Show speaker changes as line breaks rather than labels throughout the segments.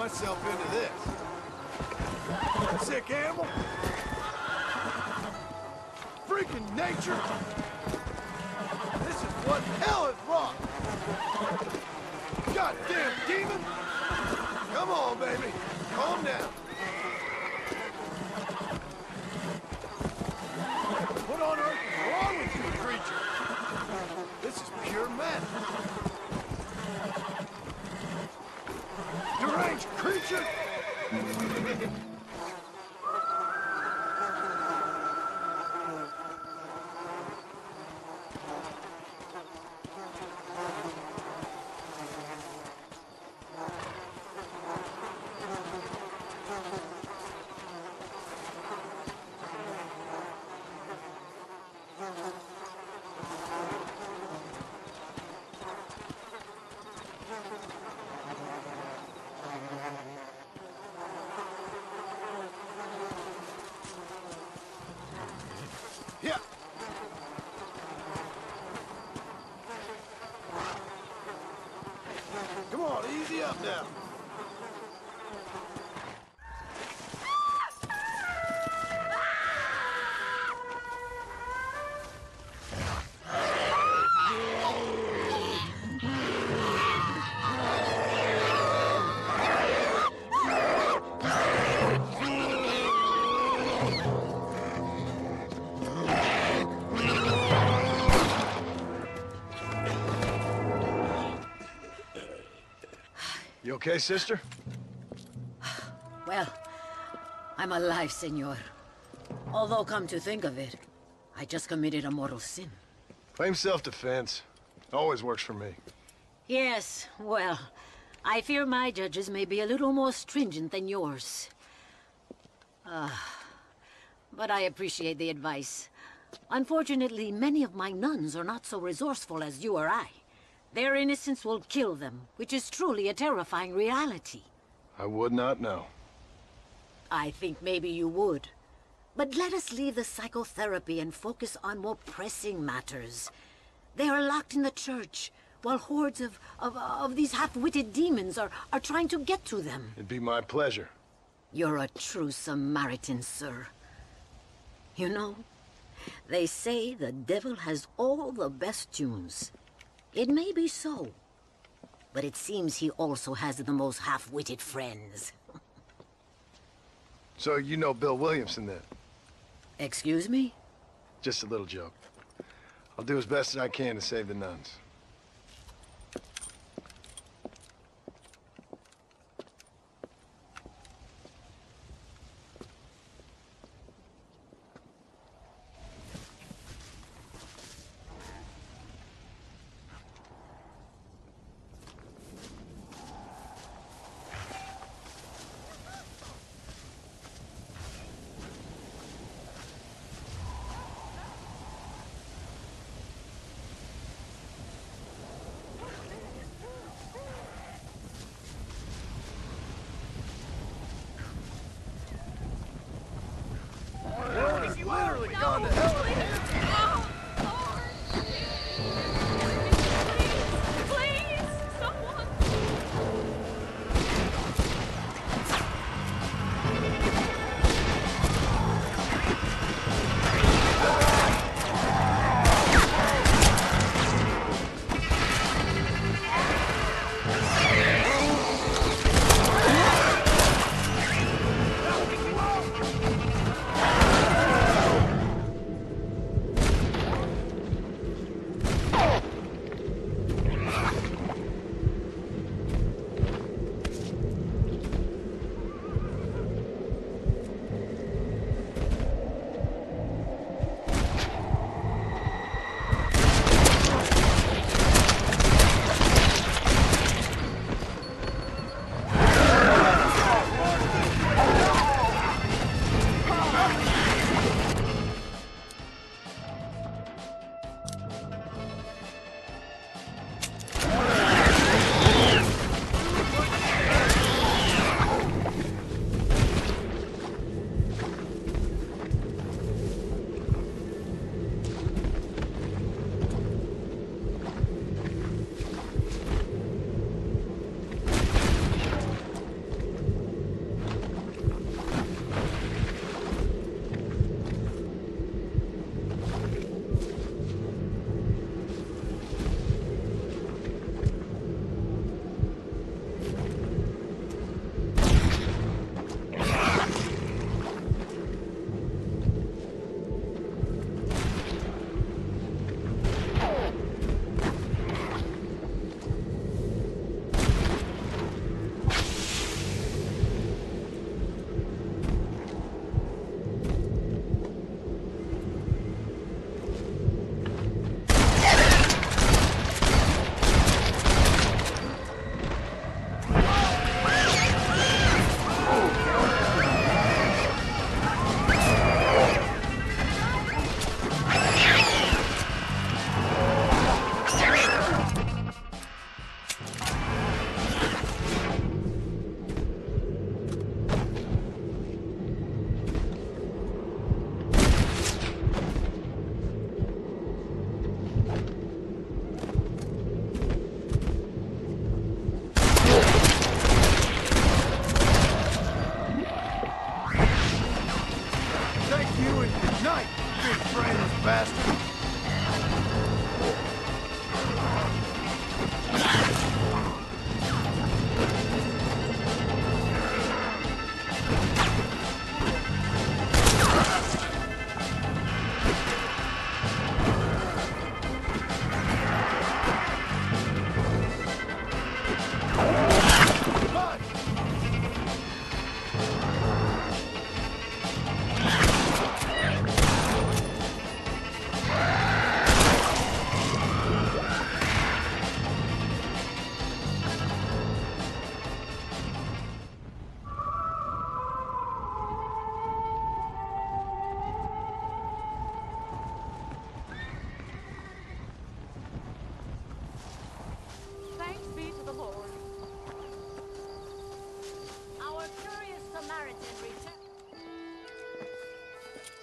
myself into this. Sick animal. Freaking nature. This is what hell is wrong. Goddamn demon. Come on, baby. Calm down. What on earth is wrong with you, creature? This is pure madness. Deranged creature! Yeah. Come on, easy up now. You okay, sister?
Well, I'm alive, senor. Although, come to think of it, I just committed a mortal sin.
Claim self-defense. Always works for me.
Yes, well, I fear my judges may be a little more stringent than yours. But I appreciate the advice. Unfortunately, many of my nuns are not so resourceful as you or I. Their innocence will kill them, which is truly a terrifying reality.
I would not know.
I think maybe you would. But let us leave the psychotherapy and focus on more pressing matters. They are locked in the church, while hordes of these half-witted demons are trying to get to them.
It'd be my pleasure.
You're a true Samaritan, sir. You know, they say the devil has all the best tunes. It may be so, but it seems he also has the most half-witted friends.
So you know Bill Williamson, then?
Excuse me?
Just a little joke. I'll do as best as I can to save the nuns.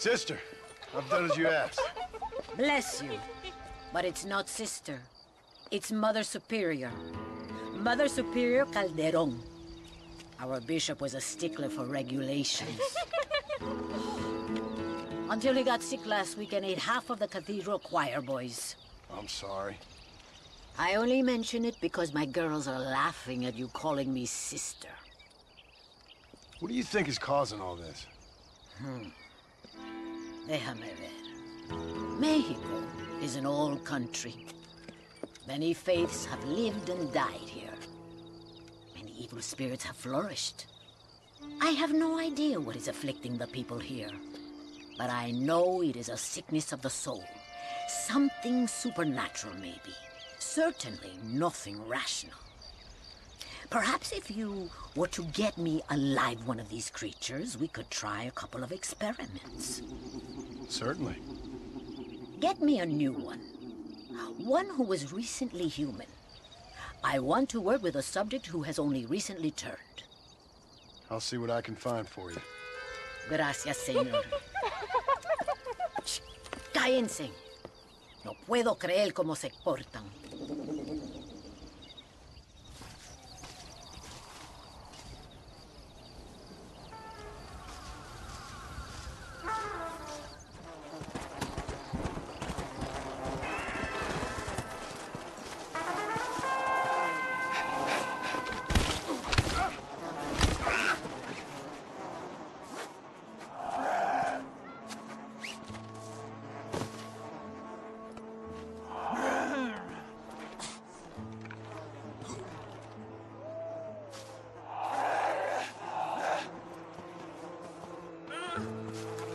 Sister, I've done as you asked.
Bless you. But it's not sister. It's Mother Superior. Mother Superior Calderon. Our bishop was a stickler for regulations. Until he got sick last week and ate half of the cathedral choir boys.
I'm sorry.
I only mention it because my girls are laughing at you calling me sister.
What do you think is causing all this?
Déjame ver. Mexico is an old country. Many faiths have lived and died here. Many evil spirits have flourished. I have no idea what is afflicting the people here. But I know it is a sickness of the soul. Something supernatural, maybe. Certainly nothing rational. Perhaps if you were to get me alive one of these creatures, we could try a couple of experiments.
Certainly.
Get me a new one. One who was recently human. I want to work with a subject who has only recently turned.
I'll see what I can find for you.
Gracias, señor. Shh, cállense. No puedo creer cómo se portan.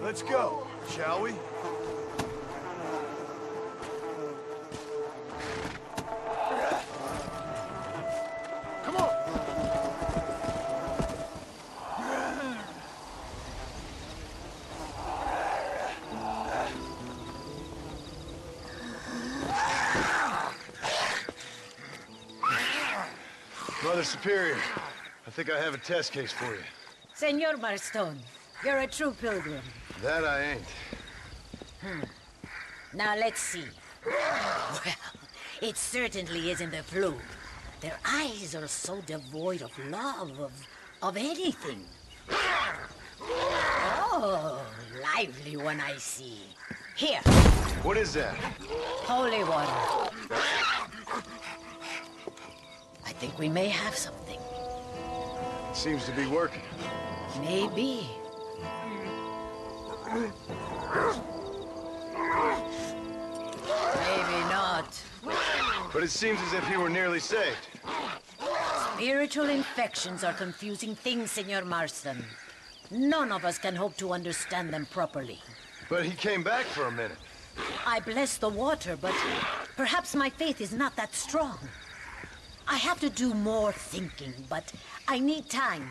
Let's go, shall we? Come on! Mother Superior, I think I have a test case for you.
Senor Marston, you're a true pilgrim.
That I ain't.
Now let's see. Well, it certainly isn't the flu. Their eyes are so devoid of love, of anything. Oh, lively one I see. Here,
What is that?
holy water. I think we may have something.
Seems to be working.
Maybe. Maybe not.
But it seems as if he were nearly saved.
Spiritual infections are confusing things, Senor Marston. None of us can hope to understand them properly.
But he came back for a minute.
I bless the water, but perhaps my faith is not that strong. I have to do more thinking, but I need time.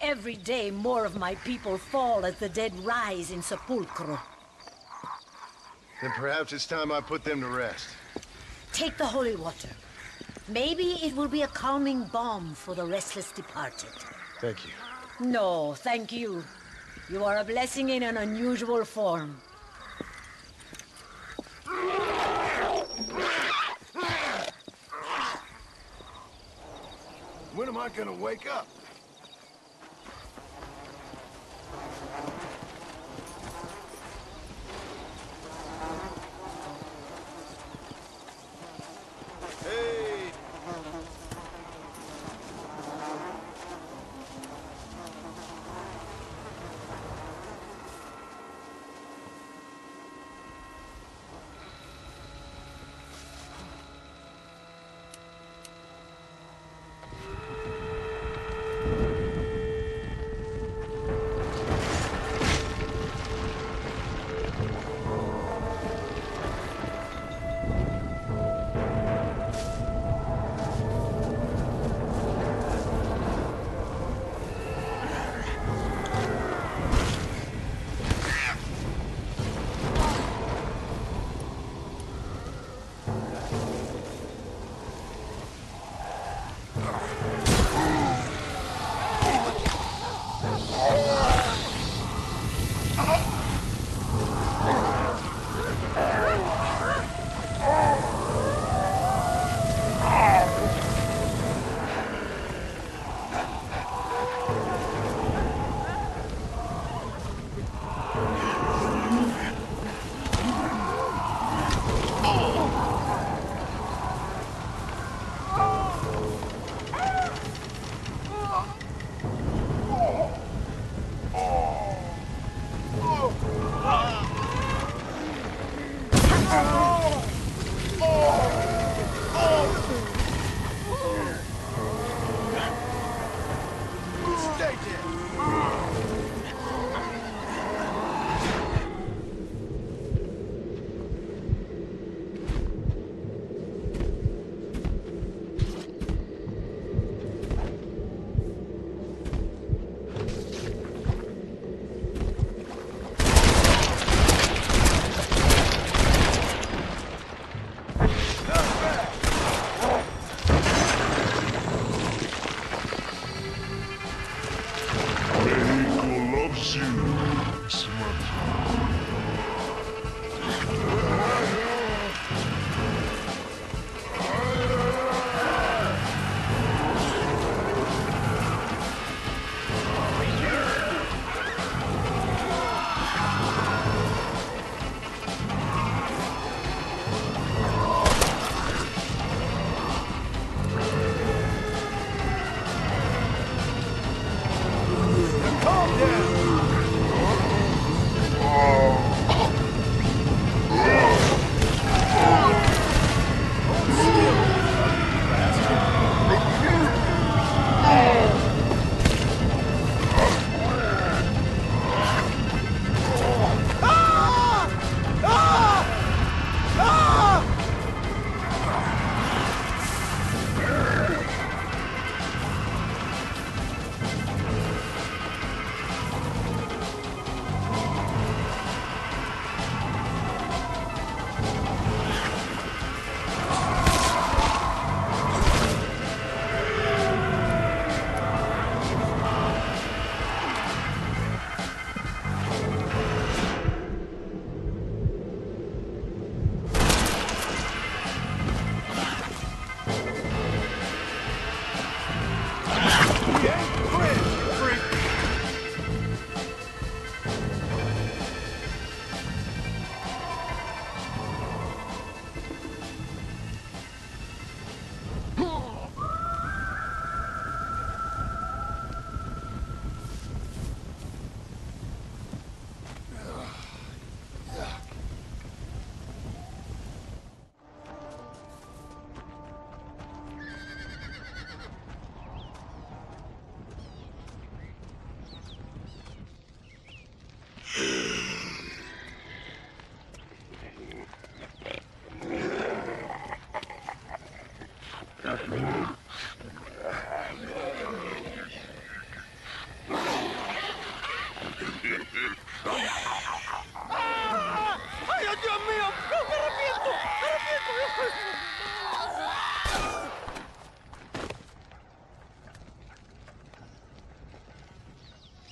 Every day, more of my people fall as the dead rise in sepulchro.
Then perhaps it's time I put them to rest.
Take the holy water. Maybe it will be a calming balm for the restless departed.
Thank you.
No, thank you. You are a blessing in an unusual form.
When am I gonna wake up? Hey!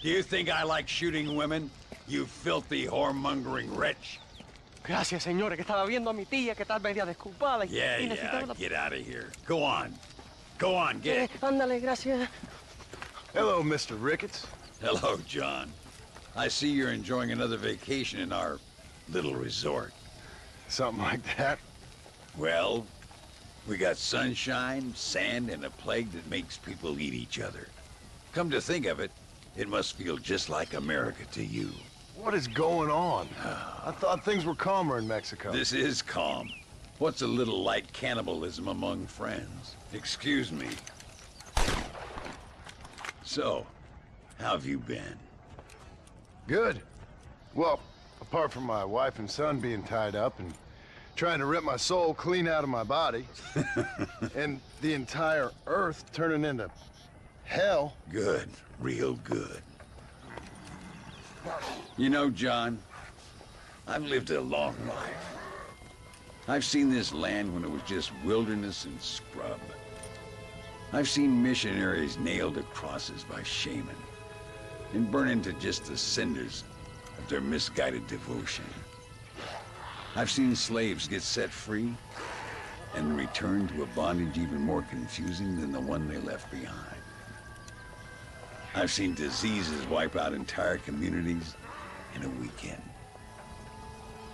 Do you think I like shooting women? You filthy, whoremongering wretch.
Gracias, señores, que estaba viendo a mi tía que tal media desculpada
Yeah,
y necesitaba una...
get out of here. Go on. Go on, get it.
Ándale, gracias.
Hello, Mr. Ricketts.
Hello, John. I see you're enjoying another vacation in our little resort.
Something like that.
Well, we got sunshine, sand, and a plague that makes people eat each other. Come to think of it, it must feel just like America to you.
What is going on? I thought things were calmer in Mexico.
This is calm. What's a little light cannibalism among friends? Excuse me. So, how have you been?
Good. Well, apart from my wife and son being tied up and trying to rip my soul clean out of my body, and the entire Earth turning into hell.
Good. Real good. You know, John, I've lived a long life. I've seen this land when it was just wilderness and scrub. I've seen missionaries nailed to crosses by shaman and burn into just the cinders of their misguided devotion. I've seen slaves get set free and return to a bondage even more confusing than the one they left behind. I've seen diseases wipe out entire communities in a weekend.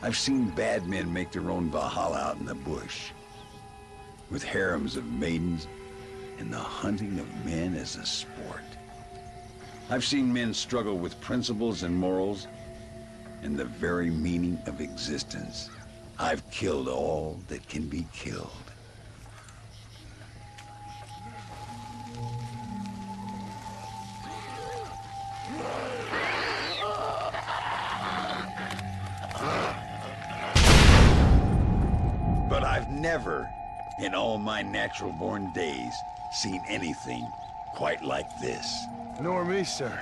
I've seen bad men make their own Valhalla out in the bush, with harems of maidens and the hunting of men as a sport. I've seen men struggle with principles and morals and the very meaning of existence. I've killed all that can be killed. But I've never, in all my natural-born days, seen anything quite like this.
Nor me, sir.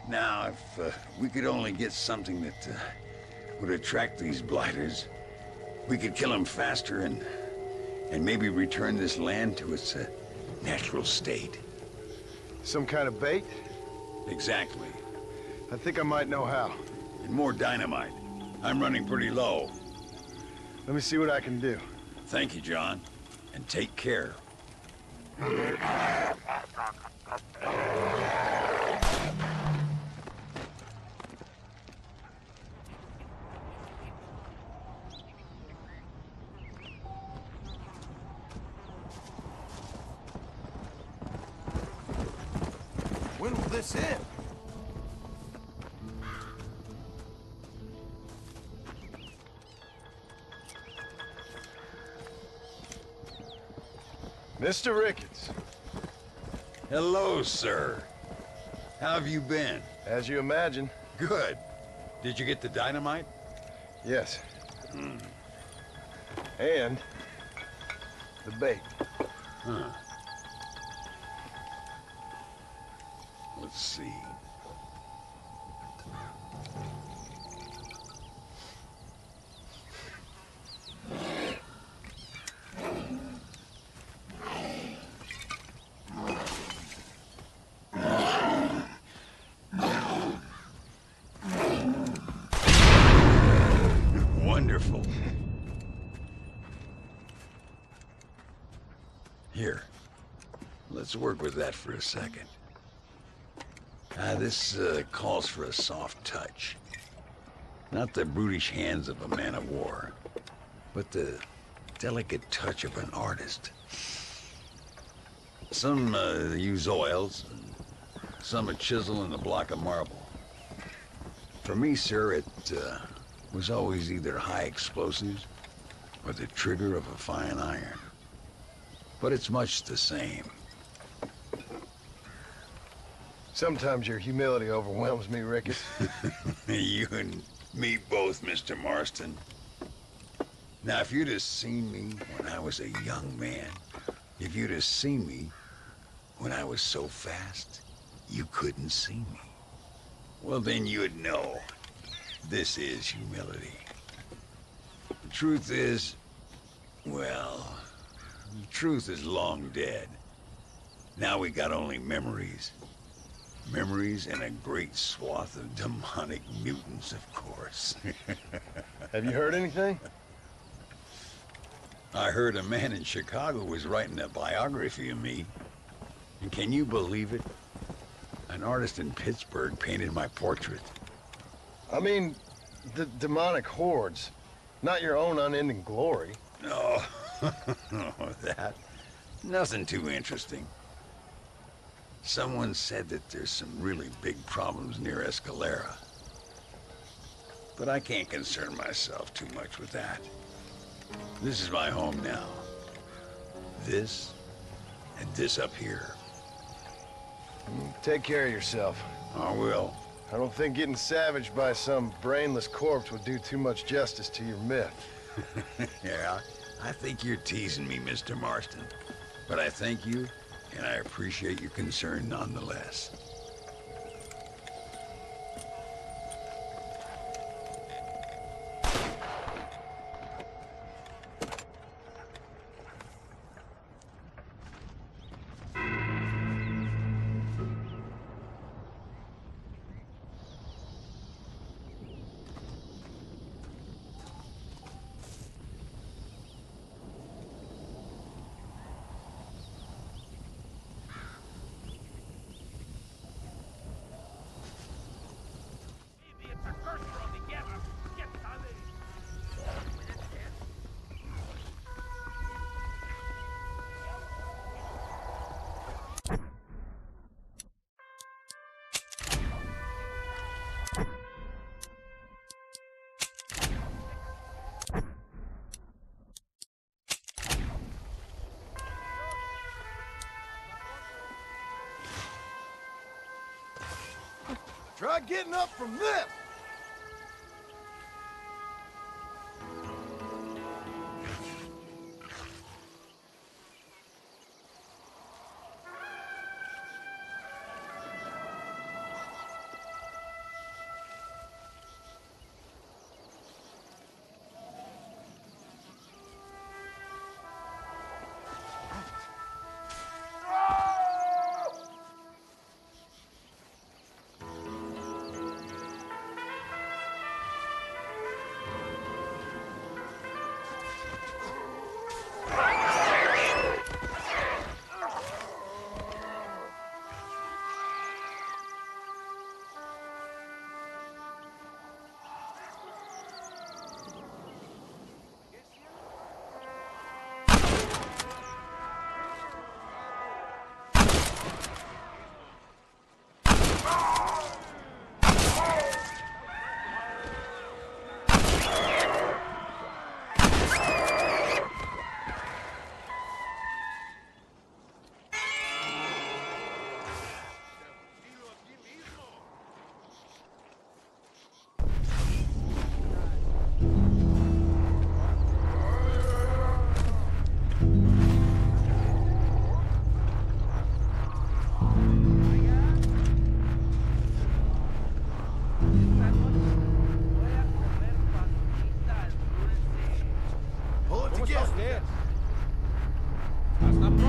Now, if we could only get something that would attract these blighters, we could kill them faster and maybe return this land to its natural state.
Some kind of bait?
Exactly.
I think I might know how.
And more dynamite. I'm running pretty low.
Let me see what I can do.
Thank you, John. And take care.
When will this end? Mr. Ricketts.
Hello, sir. How have you been?
As you imagine.
Good. Did you get the dynamite?
Yes. And the bait.
Huh. Let's see. Wonderful. Here, let's work with that for a second. This calls for a soft touch. Not the brutish hands of a man of war, but the delicate touch of an artist. Some use oils, some a chisel and a block of marble. For me, sir, it was always either high explosives or the trigger of a fine iron. But it's much the same.
Sometimes your humility overwhelms me, Ricketts.
You and me both, Mr. Marston. Now, if you'd have seen me when I was a young man, if you'd have seen me when I was so fast, you couldn't see me. Well, then you'd know this is humility. The truth is, well, the truth is long dead. Now we got only memories. Memories and a great swath of demonic mutants, of course.
Have you heard anything?
I heard a man in Chicago was writing a biography of me. And can you believe it? An artist in Pittsburgh painted my portrait.
I mean, the demonic hordes, not your own unending glory.
No, that. Nothing too interesting. Someone said that there's some really big problems near Escalera. But I can't concern myself too much with that. This is my home now. This, and this up here.
Take care of yourself.
I will.
I don't think getting savaged by some brainless corpse would do too much justice to your myth.
Yeah, I think you're teasing me, Mr. Marston. But I thank you, and I appreciate your concern nonetheless.
Try getting up from this!
Hasta